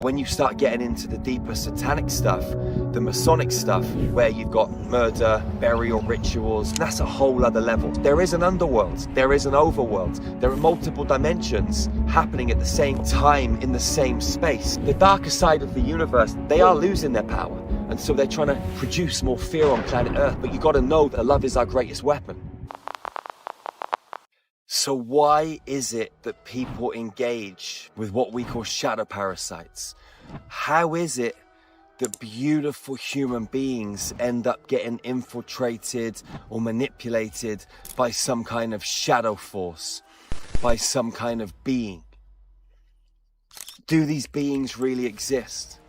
When you start getting into the deeper satanic stuff, the Masonic stuff, where you've got murder, burial rituals, that's a whole other level. There is an underworld, there is an overworld, there are multiple dimensions happening at the same time in the same space. The darker side of the universe, they are losing their power, and so they're trying to produce more fear on planet Earth, but you got to know that love is our greatest weapon. So why is it that people engage with what we call shadow parasites? How is it that beautiful human beings end up getting infiltrated or manipulated by some kind of shadow force, by some kind of being? Do these beings really exist?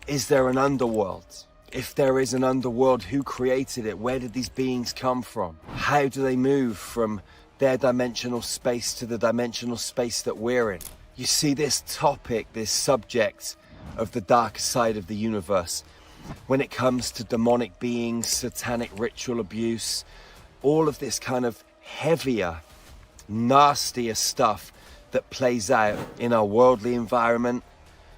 Is there an underworld? If there is an underworld, who created it? Where did these beings come from? How do they move from their dimensional space to the dimensional space that we're in? You see, this topic, this subject of the darker side of the universe, when it comes to demonic beings, satanic ritual abuse, all of this kind of heavier, nastier stuff that plays out in our worldly environment,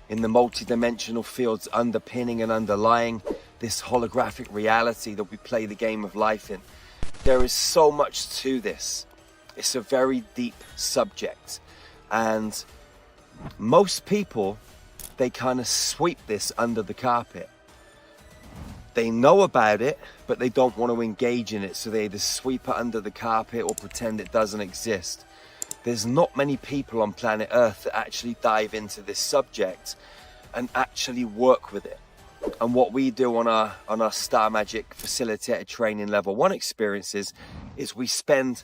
in the multidimensional fields underpinning and underlying this holographic reality that we play the game of life in. There is so much to this. It's a very deep subject, and most people, they kind of sweep this under the carpet. They know about it, but they don't want to engage in it, so they either sweep it under the carpet or pretend it doesn't exist. There's not many people on planet Earth that actually dive into this subject and actually work with it. And what we do on our Star Magic Facilitated Training Level 1 experiences is we spend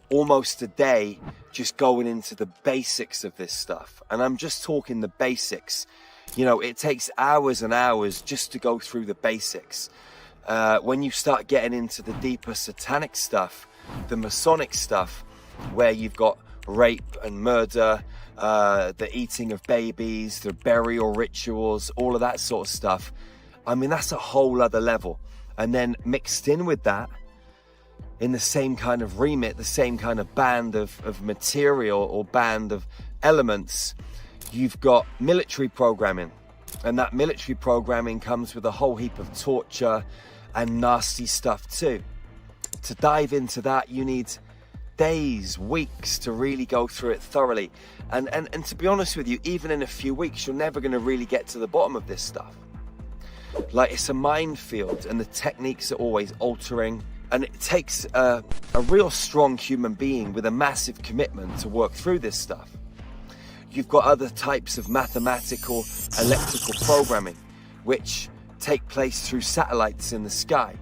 almost a day just going into the basics of this stuff. And I'm just talking the basics. You know, it takes hours and hours just to go through the basics. When you start getting into the deeper satanic stuff, the Masonic stuff, where you've got rape and murder, the eating of babies, the burial rituals, all of that sort of stuff, I mean, that's a whole other level. And then mixed in with that, in the same kind of remit, the same kind of band of material or band of elements, you've got military programming. And that military programming comes with a whole heap of torture and nasty stuff too. To dive into that, you need days, weeks to really go through it thoroughly. And to be honest with you, even in a few weeks, you're never going to really get to the bottom of this stuff. Like, it's a minefield, and the techniques are always altering. And it takes a real strong human being with a massive commitment to work through this stuff. You've got other types of mathematical, electrical programming, which take place through satellites in the sky.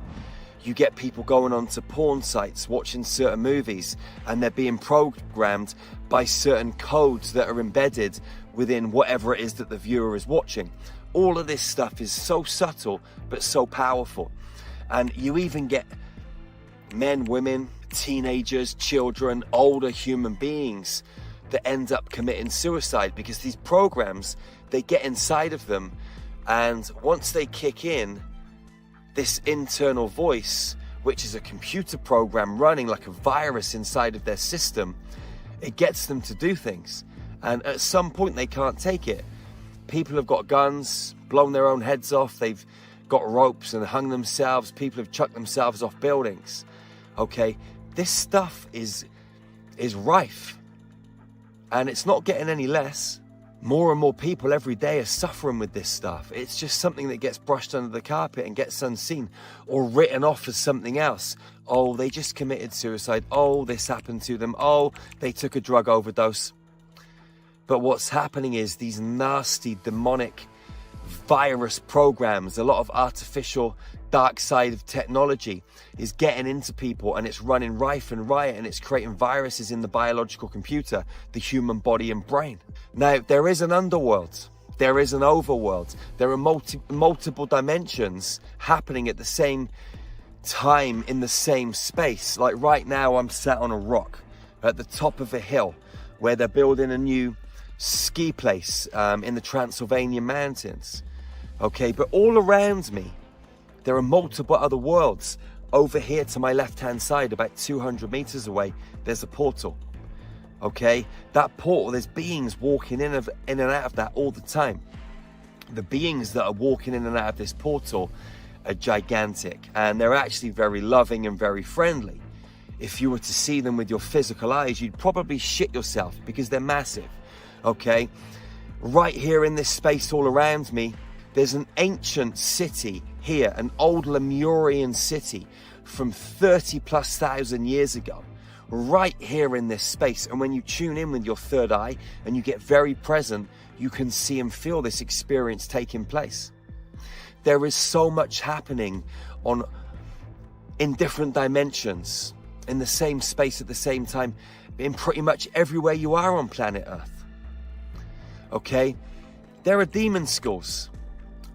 You get people going onto porn sites, watching certain movies, and they're being programmed by certain codes that are embedded within whatever it is that the viewer is watching. All of this stuff is so subtle, but so powerful. And you even get men, women, teenagers, children, older human beings that end up committing suicide because these programs, they get inside of them, and once they kick in, this internal voice, which is a computer program running like a virus inside of their system, it gets them to do things. And at some point they can't take it. People have got guns, blown their own heads off, they've got ropes and hung themselves, people have chucked themselves off buildings. Okay, this stuff is rife, and it's not getting any less. More and more people every day are suffering with this stuff. It's just something that gets brushed under the carpet and gets unseen or written off as something else. Oh, they just committed suicide. Oh, this happened to them. Oh, they took a drug overdose. But what's happening is these nasty demonic virus programs, a lot of artificial dark side of technology is getting into people, and it's running rife and riot, and it's creating viruses in the biological computer, the human body and brain. Now, there is an underworld, there is an overworld, there are multiple dimensions happening at the same time in the same space. Like right now, I'm sat on a rock at the top of a hill where they're building a new ski place in the Transylvanian mountains. Okay, but all around me, there are multiple other worlds. Over here to my left-hand side, about 200 meters away, there's a portal. Okay, that portal, there's beings walking in and out of that all the time. The beings that are walking in and out of this portal are gigantic, and they're actually very loving and very friendly. If you were to see them with your physical eyes, you'd probably shit yourself because they're massive, okay? Right here in this space all around me, there's an ancient city here, an old Lemurian city from 30,000+ years ago, right here in this space. And when you tune in with your third eye and you get very present, you can see and feel this experience taking place. There is so much happening in different dimensions, in the same space at the same time, in pretty much everywhere you are on planet Earth. Okay? There are demon schools.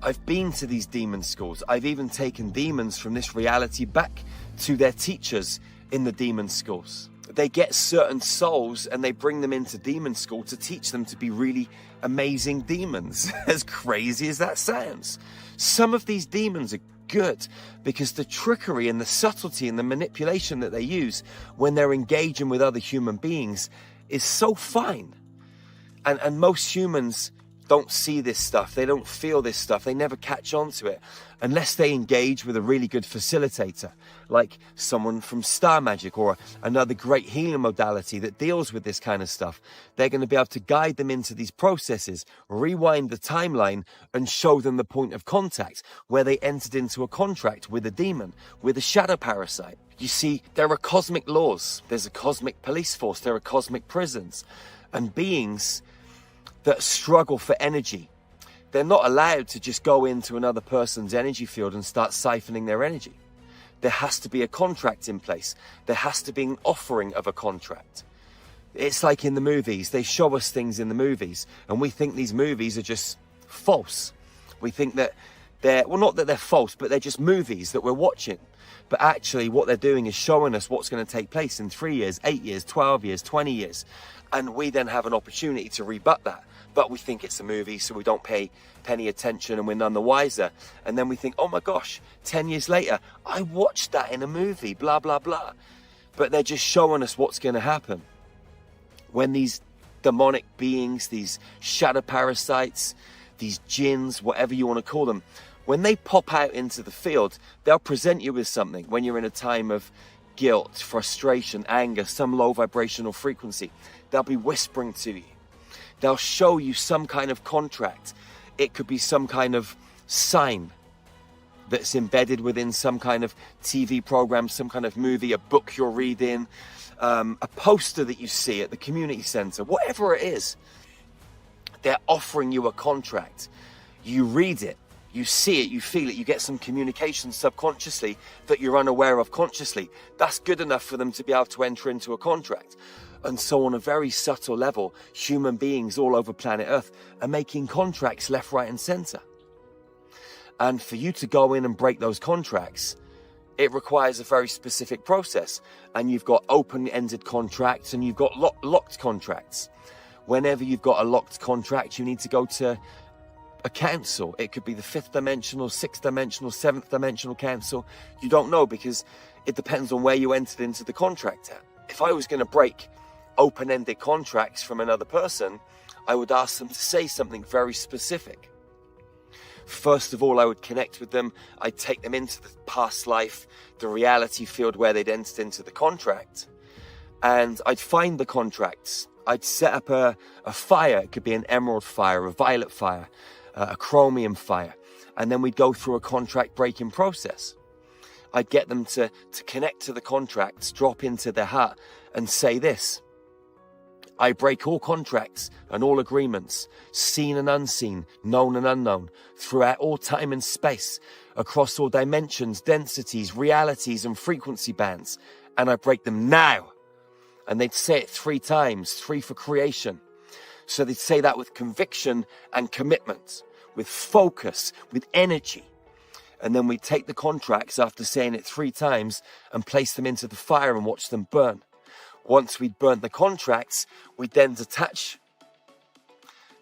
I've been to these demon schools. I've even taken demons from this reality back to their teachers in the demon schools. They get certain souls and they bring them into demon school to teach them to be really amazing demons. As crazy as that sounds. Some of these demons are good because the trickery and the subtlety and the manipulation that they use when they're engaging with other human beings is so fine. And most humans don't see this stuff. They don't feel this stuff. They never catch on to it unless they engage with a really good facilitator, like someone from Star Magic or another great healing modality that deals with this kind of stuff. They're going to be able to guide them into these processes, rewind the timeline, and show them the point of contact where they entered into a contract with a demon, with a shadow parasite. You see, there are cosmic laws. There's a cosmic police force. There are cosmic prisons and beings that struggle for energy. They're not allowed to just go into another person's energy field and start siphoning their energy. There has to be a contract in place. There has to be an offering of a contract. It's like in the movies. They show us things in the movies and we think these movies are just false. We think that not that they're false, but they're just movies that we're watching. But actually what they're doing is showing us what's going to take place in 3 years, 8 years, 12 years, 20 years. And we then have an opportunity to rebut that. But we think it's a movie, so we don't pay any attention and we're none the wiser. And then we think, oh my gosh, 10 years later, I watched that in a movie, blah, blah, blah. But they're just showing us what's going to happen. When these demonic beings, these shadow parasites, these jinns, whatever you want to call them, when they pop out into the field, they'll present you with something when you're in a time of guilt, frustration, anger, some low vibrational frequency. They'll be whispering to you. They'll show you some kind of contract. It could be some kind of sign that's embedded within some kind of TV program, some kind of movie, a book you're reading, a poster that you see at the community center, whatever it is. They're offering you a contract. You read it, you see it, you feel it, you get some communication subconsciously that you're unaware of consciously. That's good enough for them to be able to enter into a contract. And so on a very subtle level, human beings all over planet Earth are making contracts left, right, and center. And for you to go in and break those contracts, it requires a very specific process. And you've got open-ended contracts and you've got locked contracts. Whenever you've got a locked contract, you need to go to a council. It could be the 5th dimensional, 6th dimensional, 7th dimensional council. You don't know because it depends on where you entered into the contract at. If I was going to break open-ended contracts from another person, I would ask them to say something very specific. First of all, I would connect with them. I'd take them into the past life, the reality field where they'd entered into the contract. And I'd find the contracts. I'd set up a fire. It could be an emerald fire, a violet fire, a chromium fire. And then we'd go through a contract breaking process. I'd get them to connect to the contracts, drop into their heart and say this: I break all contracts and all agreements, seen and unseen, known and unknown, throughout all time and space, across all dimensions, densities, realities, and frequency bands. And I break them now. And they'd say it 3 times, 3 for creation. So they'd say that with conviction and commitment, with focus, with energy. And then we'd take the contracts after saying it 3 times and place them into the fire and watch them burn. Once we'd burnt the contracts, we'd then detach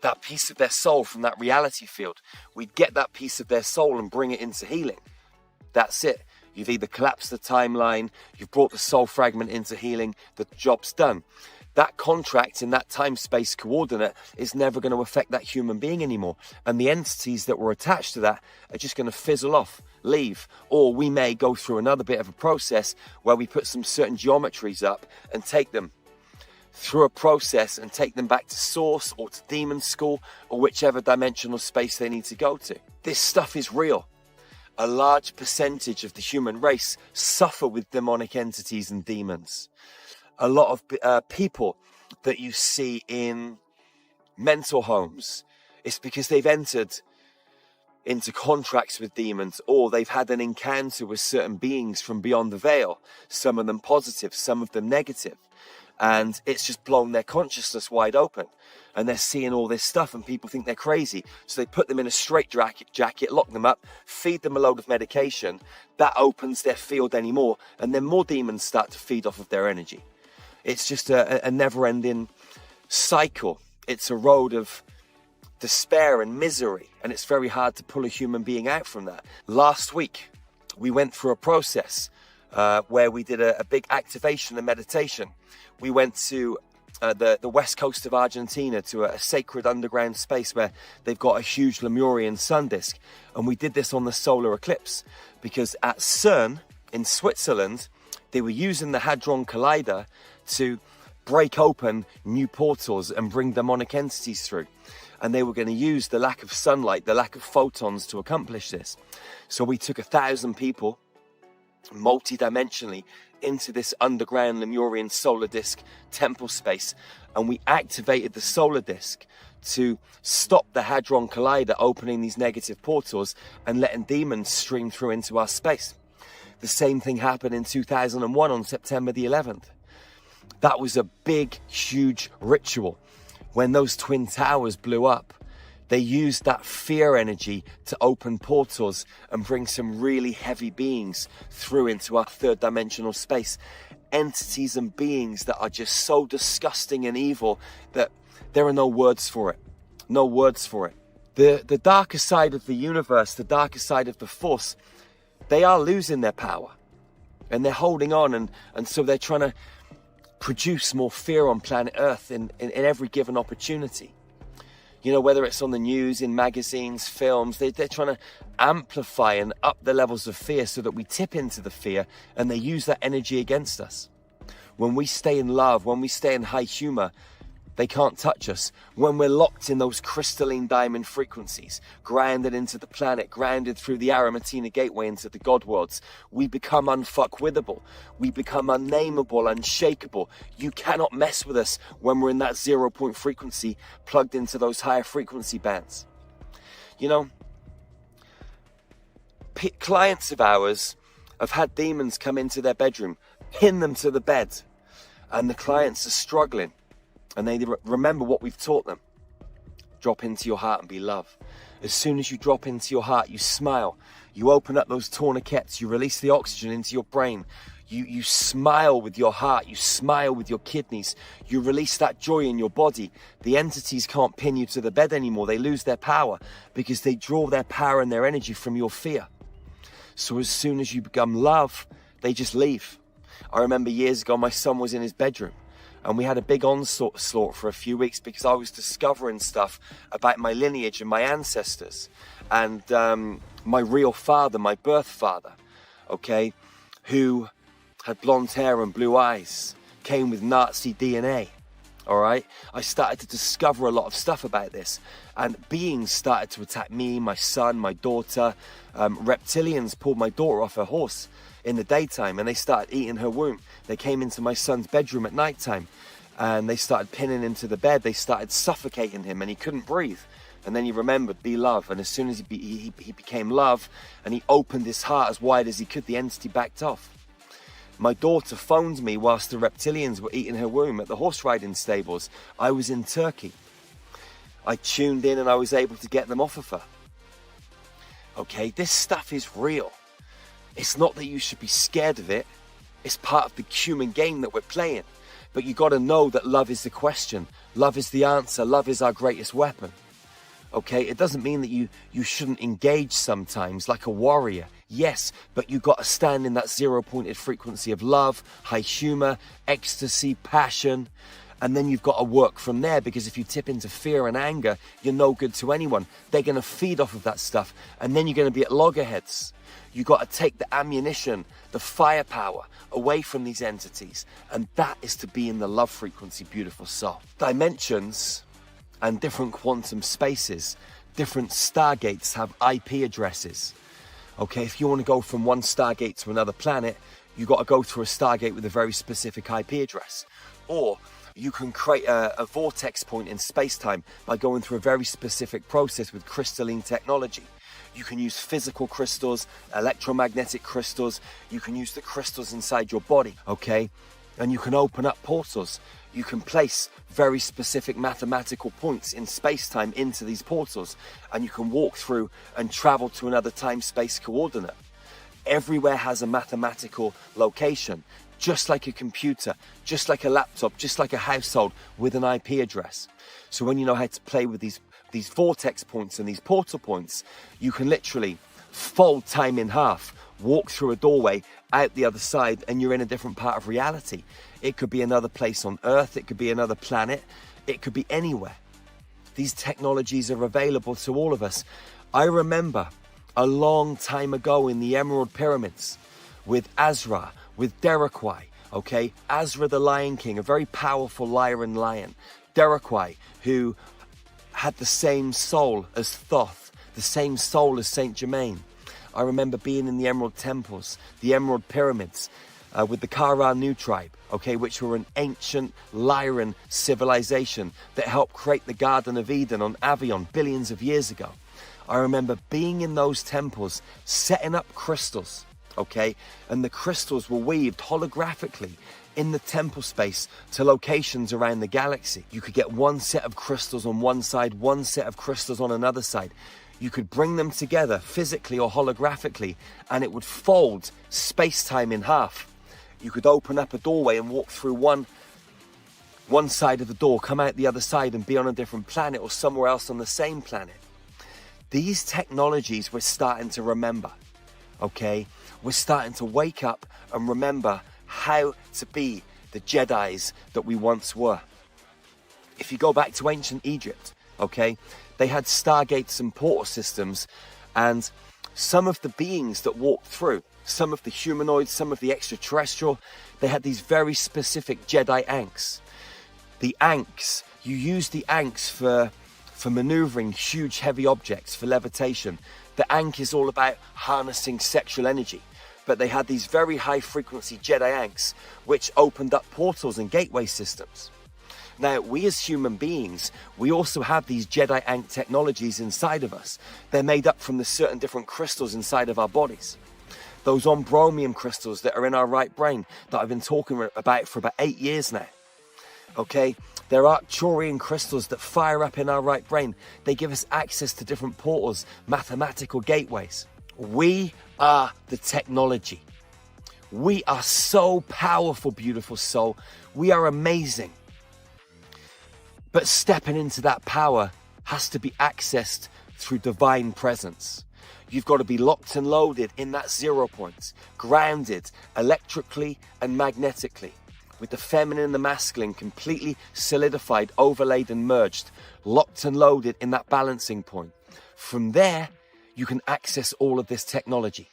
that piece of their soul from that reality field. We'd get that piece of their soul and bring it into healing. That's it. You've either collapsed the timeline, you've brought the soul fragment into healing, the job's done. that contract in that time-space coordinate is never going to affect that human being anymore. And the entities that were attached to that are just going to fizzle off, leave. Or we may go through another bit of a process where we put some certain geometries up and take them through a process and take them back to source or to demon school or whichever dimensional space they need to go to. This stuff is real. A large percentage of the human race suffer with demonic entities and demons. A lot of people that you see in mental homes, it's because they've entered into contracts with demons, or they've had an encounter with certain beings from beyond the veil, some of them positive, some of them negative, and it's just blown their consciousness wide open, and they're seeing all this stuff, and people think they're crazy, so they put them in a straitjacket, lock them up, feed them a load of medication. That opens their field anymore, and then more demons start to feed off of their energy. It's just a never-ending cycle. It's a road of despair and misery, and it's very hard to pull a human being out from that. Last week, we went through a process where we did a big activation and meditation. We went to the west coast of Argentina to a sacred underground space where they've got a huge Lemurian sun disk, and we did this on the solar eclipse because at CERN in Switzerland, they were using the Hadron Collider to break open new portals and bring demonic entities through. And they were going to use the lack of sunlight, the lack of photons to accomplish this. So we took 1,000 people, multi-dimensionally, into this underground Lemurian solar disk temple space. And we activated the solar disk to stop the Hadron Collider opening these negative portals and letting demons stream through into our space. The same thing happened in 2001 on September the 11th. That was a big, huge ritual. When those twin towers blew up, they used that fear energy to open portals and bring some really heavy beings through into our third dimensional space. Entities and beings that are just so disgusting and evil that there are no words for it. No words for it. The darker side of the universe, the darker side of the force, they are losing their power. And they're holding on, and so they're trying to produce more fear on planet Earth in every given opportunity. You know, whether it's on the news, in magazines, films, they're trying to amplify and up the levels of fear so that we tip into the fear, and they use that energy against us. When we stay in love, when we stay in high humor, they can't touch us. When we're locked in those crystalline diamond frequencies, grounded into the planet, grounded through the Arimatina gateway into the God worlds, we become unfuckwithable. We become unnameable, unshakable. You cannot mess with us when we're in that 0 point frequency, plugged into those higher frequency bands. You know, clients of ours have had demons come into their bedroom, pin them to the bed, and the clients are struggling. And they remember what we've taught them. Drop into your heart and be love. As soon as you drop into your heart, you smile. You open up those tourniquets. You release the oxygen into your brain. You smile with your heart. You smile with your kidneys. You release that joy in your body. The entities can't pin you to the bed anymore. They lose their power because they draw their power and their energy from your fear. So as soon as you become love, they just leave. I remember years ago, my son was in his bedroom. And we had a big onslaught for a few weeks because I was discovering stuff about my lineage and my ancestors. And my real father, my birth father, okay, who had blonde hair and blue eyes, came with Nazi DNA, all right? I started to discover a lot of stuff about this. And beings started to attack me, my son, my daughter. Reptilians pulled my daughter off her horse in the daytime, and they started eating her womb. They came into my son's bedroom at nighttime, and they started pinning him to the bed. They started suffocating him, and he couldn't breathe. And then he remembered, be love. And as soon as he became love, and he opened his heart as wide as he could, the entity backed off. My daughter phoned me whilst the reptilians were eating her womb at the horse riding stables. I was in Turkey. I tuned in, and I was able to get them off of her. Okay, this stuff is real. It's not that you should be scared of it. It's part of the human game that we're playing. But you got to know that love is the question. Love is the answer. Love is our greatest weapon. Okay, it doesn't mean that you shouldn't engage sometimes like a warrior. Yes, but you got to stand in that 0 pointed frequency of love, high humor, ecstasy, passion, And then you've got to work from there, because if you tip into fear and anger, you're no good to anyone. They're going to feed off of that stuff, and then you're going to be at loggerheads. You've got to take the ammunition, the firepower away from these entities, and that is to be in the love frequency, beautiful soul. Dimensions and different quantum spaces, different stargates have IP addresses. Okay, if you want to go from one stargate to another planet, you've got to go through a stargate with a very specific IP address. Or you can create a vortex point in space-time by going through a very specific process with crystalline technology. You can use physical crystals, electromagnetic crystals. You can use the crystals inside your body, okay? And you can open up portals. You can place very specific mathematical points in space-time into these portals, and you can walk through and travel to another time-space coordinate. Everywhere has a mathematical location, just like a computer, just like a laptop, just like a household with an IP address. So when you know how to play with these vortex points and these portal points, you can literally fold time in half, walk through a doorway, out the other side, and you're in a different part of reality. It could be another place on Earth, it could be another planet, it could be anywhere. These technologies are available to all of us. I remember a long time ago in the Emerald Pyramids with Azra, with Derekwai, okay? Azra the Lion King, a very powerful lyran lion. Derekwai, who had the same soul as Thoth, the same soul as Saint Germain. I remember being in the Emerald Temples, the Emerald Pyramids, with the Kara Nu tribe, okay, which were an ancient lyran civilization that helped create the Garden of Eden on Avion billions of years ago. I remember being in those temples, setting up crystals, okay, and the crystals were weaved holographically in the temple space to locations around the galaxy. You could get one set of crystals on one side, one set of crystals on another side. You could bring them together physically or holographically, and it would fold space-time in half. You could open up a doorway and walk through one side of the door, come out the other side and be on a different planet or somewhere else on the same planet. These technologies we're starting to remember, okay? We're starting to wake up and remember how to be the Jedis that we once were. If you go back to ancient Egypt, okay, they had stargates and portal systems, and some of the beings that walked through, some of the humanoids, some of the extraterrestrial, they had these very specific Jedi Ankhs. The Ankhs, you use the Ankhs for maneuvering huge heavy objects, for levitation. The Ankh is all about harnessing sexual energy. But they had these very high frequency Jedi Ankhs, which opened up portals and gateway systems. Now, we as human beings, we also have these Jedi Ankh technologies inside of us. They're made up from the certain different crystals inside of our bodies. Those bromium crystals that are in our right brain that I've been talking about for about 8 years now. Okay, there are Arcturian crystals that fire up in our right brain. They give us access to different portals, mathematical gateways. We are the technology. We are so powerful, beautiful soul. We are amazing. But stepping into that power has to be accessed through divine presence. You've got to be locked and loaded in that 0 point, grounded electrically and magnetically, with the feminine and the masculine completely solidified, overlaid and merged, locked and loaded in that balancing point. From there, you can access all of this technology.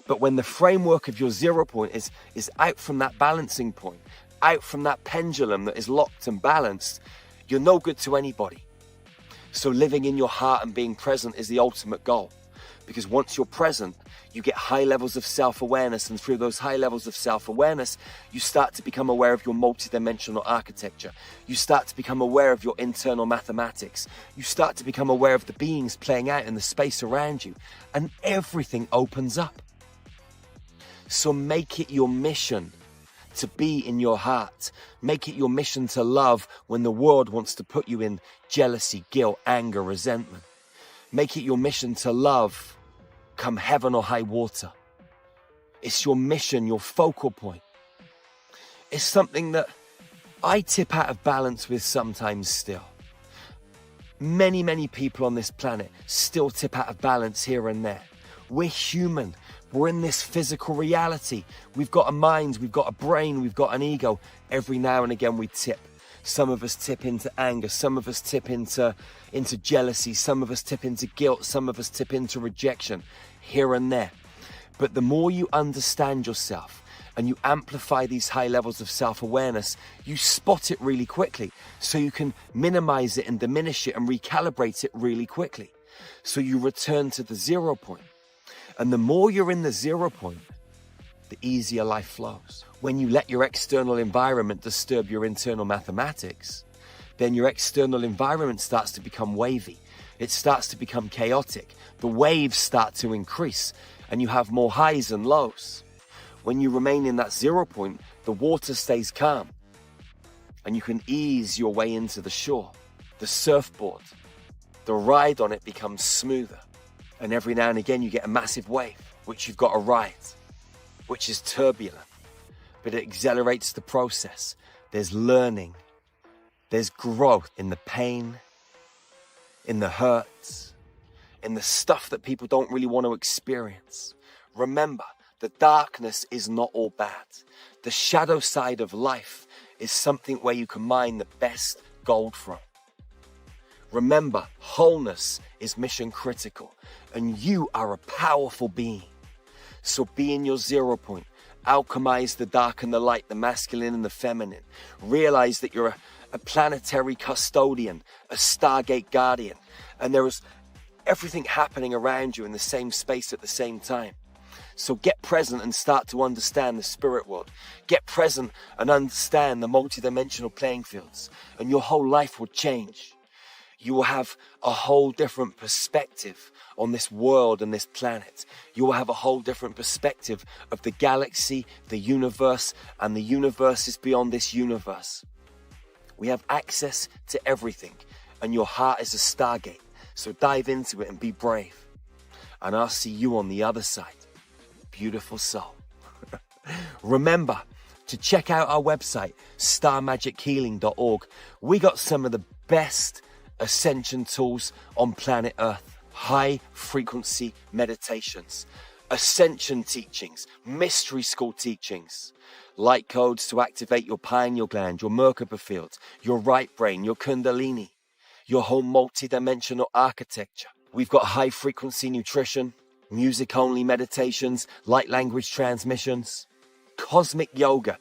But when the framework of your 0 point is out from that balancing point, out from that pendulum that is locked and balanced, you're no good to anybody. So living in your heart and being present is the ultimate goal. Because once you're present, you get high levels of self-awareness, and through those high levels of self-awareness, you start to become aware of your multidimensional architecture. You start to become aware of your internal mathematics. You start to become aware of the beings playing out in the space around you, and everything opens up. So make it your mission to be in your heart. Make it your mission to love when the world wants to put you in jealousy, guilt, anger, resentment. Make it your mission to love come heaven or high water. It's your mission, your focal point. It's something that I tip out of balance with sometimes still. Many, many people on this planet still tip out of balance here and there. We're human. We're in this physical reality. We've got a mind, we've got a brain, we've got an ego. Every now and again we tip. Some of us tip into anger. Some of us tip into jealousy. Some of us tip into guilt. Some of us tip into rejection, here and there. But the more you understand yourself and you amplify these high levels of self-awareness, you spot it really quickly. So you can minimize it and diminish it and recalibrate it really quickly. So you return to the 0 point. And the more you're in the 0 point, the easier life flows. When you let your external environment disturb your internal mathematics, then your external environment starts to become wavy. It starts to become chaotic. The waves start to increase and you have more highs and lows. When you remain in that 0 point, the water stays calm and you can ease your way into the shore. The surfboard, the ride on it becomes smoother. And every now and again you get a massive wave, which you've got to ride, which is turbulent, but it accelerates the process. There's learning, there's growth in the pain, in the hurts, in the stuff that people don't really want to experience. Remember, the darkness is not all bad. The shadow side of life is something where you can mine the best gold from. Remember, wholeness is mission critical, and you are a powerful being. So be in your 0 point. Alchemize the dark and the light, the masculine and the feminine. Realize that you're a planetary custodian, a Stargate guardian, and there is everything happening around you in the same space at the same time. So get present and start to understand the spirit world. Get present and understand the multidimensional playing fields, and your whole life will change. You will have a whole different perspective on this world and this planet. You will have a whole different perspective of the galaxy, the universe, and the universes beyond this universe. We have access to everything, and your heart is a stargate. So dive into it and be brave. And I'll see you on the other side. Beautiful soul. Remember to check out our website, starmagichealing.org. We got some of the best ascension tools on planet Earth. High frequency meditations, ascension teachings, mystery school teachings, light codes to activate your pineal gland, your Merkaba field, your right brain, your kundalini, your whole multi-dimensional architecture. We've got high frequency nutrition, music only meditations, light language transmissions, cosmic yoga,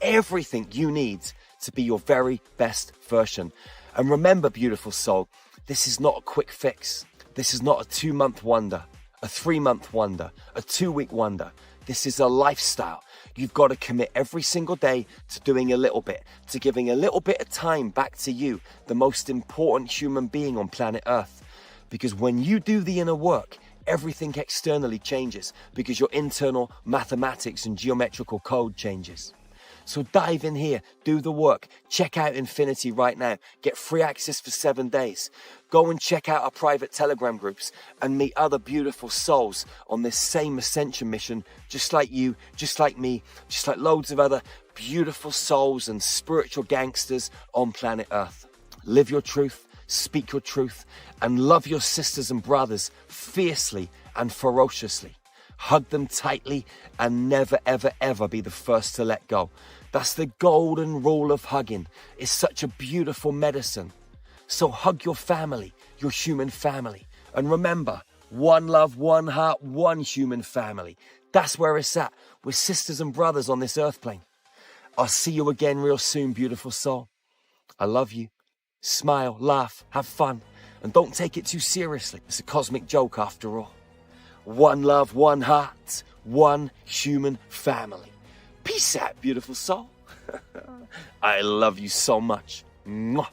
everything you need to be your very best version. And remember, beautiful soul, this is not a quick fix. This is not a 2-month wonder, a 3-month wonder, a 2-week wonder. This is a lifestyle. You've got to commit every single day to doing a little bit, to giving a little bit of time back to you, the most important human being on planet Earth. Because when you do the inner work, everything externally changes because your internal mathematics and geometrical code changes. So dive in here, do the work, check out Infinity right now, get free access for 7 days. Go and check out our private Telegram groups and meet other beautiful souls on this same ascension mission, just like you, just like me, just like loads of other beautiful souls and spiritual gangsters on planet Earth. Live your truth, speak your truth, and love your sisters and brothers fiercely and ferociously. Hug them tightly and never, ever, ever be the first to let go. That's the golden rule of hugging. It's such a beautiful medicine. So hug your family, your human family. And remember, one love, one heart, one human family. That's where it's at. We're sisters and brothers on this earth plane. I'll see you again real soon, beautiful soul. I love you. Smile, laugh, have fun. And don't take it too seriously. It's a cosmic joke after all. One love, one heart, one human family. Peace out, beautiful soul. I love you so much. Mwah.